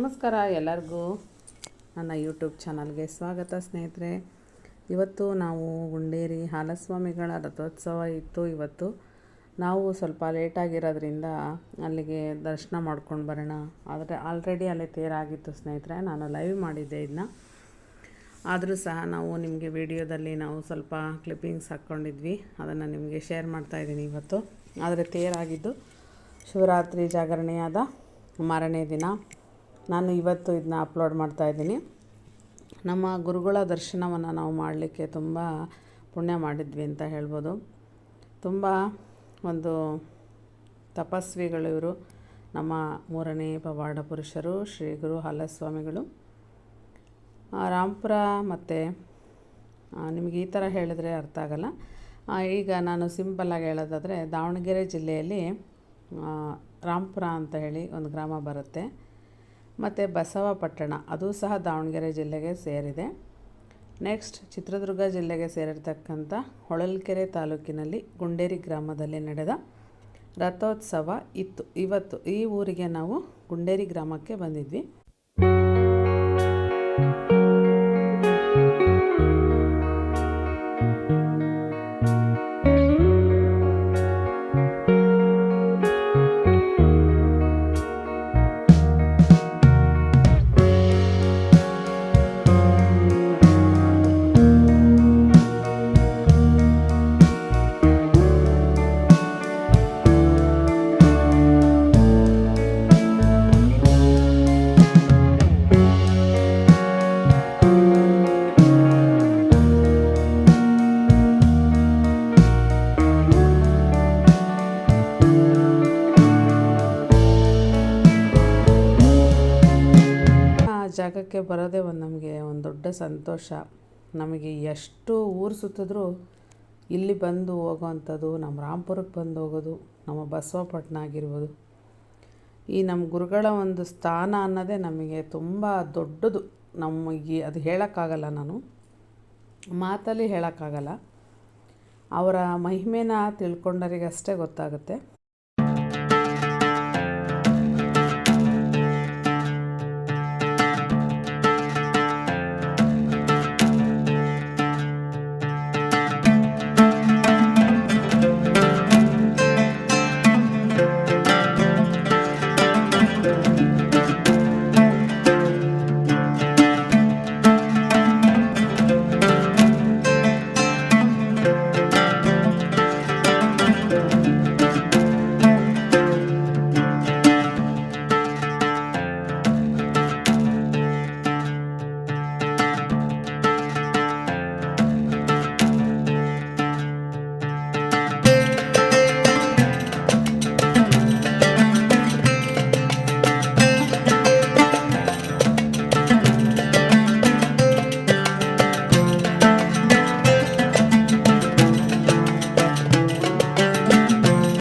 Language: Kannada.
ನಮಸ್ಕಾರ ಎಲ್ಲರಿಗೂ ನನ್ನ ಯೂಟ್ಯೂಬ್ ಚಾನಲ್ಗೆ ಸ್ವಾಗತ ಸ್ನೇಹಿತರೆ. ಇವತ್ತು ನಾವು ಗುಂಡೇರಿ ಹಾಲಸ್ವಾಮಿಗಳ ರಥೋತ್ಸವ ಇತ್ತು. ಇವತ್ತು ನಾವು ಸ್ವಲ್ಪ ಲೇಟಾಗಿರೋದ್ರಿಂದ ಅಲ್ಲಿಗೆ ದರ್ಶನ ಮಾಡ್ಕೊಂಡು ಬರೋಣ. ಆದರೆ ಆಲ್ರೆಡಿ ಅಲ್ಲಿ ತೇರಾಗಿತ್ತು ಸ್ನೇಹಿತರೆ. ನಾನು ಲೈವ್ ಮಾಡಿದ್ದೆ ಇದನ್ನ. ಆದರೂ ಸಹ ನಾವು ನಿಮಗೆ ವಿಡಿಯೋದಲ್ಲಿ ನಾವು ಸ್ವಲ್ಪ ಕ್ಲಿಪ್ಪಿಂಗ್ಸ್ ಹಾಕ್ಕೊಂಡಿದ್ವಿ, ಅದನ್ನು ನಿಮಗೆ ಶೇರ್ ಮಾಡ್ತಾಯಿದ್ದೀನಿ ಇವತ್ತು. ಆದರೆ ತೇರಾಗಿದ್ದು ಶಿವರಾತ್ರಿ ಜಾಗರಣೆಯಾದ ಮಾರನೇ ದಿನ. ನಾನು ಇವತ್ತು ಇದನ್ನ ಅಪ್ಲೋಡ್ ಮಾಡ್ತಾಯಿದ್ದೀನಿ. ನಮ್ಮ ಗುರುಗಳ ದರ್ಶನವನ್ನು ನಾವು ಮಾಡಲಿಕ್ಕೆ ತುಂಬ ಪುಣ್ಯ ಮಾಡಿದ್ವಿ ಅಂತ ಹೇಳ್ಬೋದು. ತುಂಬ ಒಂದು ತಪಸ್ವಿಗಳು ಇವರು. ನಮ್ಮ 3ನೇ ಪವಾಡ ಪುರುಷರು ಶ್ರೀ ಗುರು ಹಾಲಸ್ವಾಮಿಗಳು. ರಾಂಪುರ ಮತ್ತು ನಿಮಗೆ ಈ ಥರ ಹೇಳಿದ್ರೆ ಅರ್ಥ ಆಗಲ್ಲ. ಈಗ ನಾನು ಸಿಂಪಲ್ಲಾಗಿ ಹೇಳೋದಾದರೆ, ದಾವಣಗೆರೆ ಜಿಲ್ಲೆಯಲ್ಲಿ ರಾಂಪುರ ಅಂತ ಹೇಳಿ ಒಂದು ಗ್ರಾಮ ಬರುತ್ತೆ. ಮತ್ತು ಬಸವಪಟ್ಟಣ, ಅದು ಸಹ ದಾವಣಗೆರೆ ಜಿಲ್ಲೆಗೆ ಸೇರಿದೆ. ನೆಕ್ಸ್ಟ್ ಚಿತ್ರದುರ್ಗ ಜಿಲ್ಲೆಗೆ ಸೇರಿರ್ತಕ್ಕಂಥ ಹೊಳಲ್ಕೆರೆ ತಾಲೂಕಿನಲ್ಲಿ ಗುಂಡೇರಿ ಗ್ರಾಮದಲ್ಲಿ ನಡೆದ ರಥೋತ್ಸವ ಇತ್ತು. ಇವತ್ತು ಈ ಊರಿಗೆ ನಾವು ಗುಂಡೇರಿ ಗ್ರಾಮಕ್ಕೆ ಬಂದಿದ್ವಿ. ಜಾಗಕ್ಕೆ ಬರೋದೇ ನಮಗೆ ಒಂದು ದೊಡ್ಡ ಸಂತೋಷ. ನಮಗೆ ಎಷ್ಟು ಊರು ಸುತ್ತಿದ್ರೂ ಇಲ್ಲಿ ಬಂದು ಹೋಗೋವಂಥದ್ದು, ನಮ್ಮ ರಾಂಪುರಕ್ಕೆ ಬಂದು ಹೋಗೋದು, ನಮ್ಮ ಬಸವಪಟ್ಟಣ ಆಗಿರ್ಬೋದು, ಈ ನಮ್ಮ ಗುರುಗಳ ಒಂದು ಸ್ಥಾನ ಅನ್ನೋದೇ ನಮಗೆ ತುಂಬ ದೊಡ್ಡದು. ನಮಗೆ ಅದು ಹೇಳೋಕ್ಕಾಗಲ್ಲ, ನಾನು ಮಾತಲ್ಲಿ ಹೇಳೋಕ್ಕಾಗಲ್ಲ. ಅವರ ಮಹಿಮೆನ ತಿಳ್ಕೊಂಡವರಿಗಷ್ಟೇ ಗೊತ್ತಾಗುತ್ತೆ.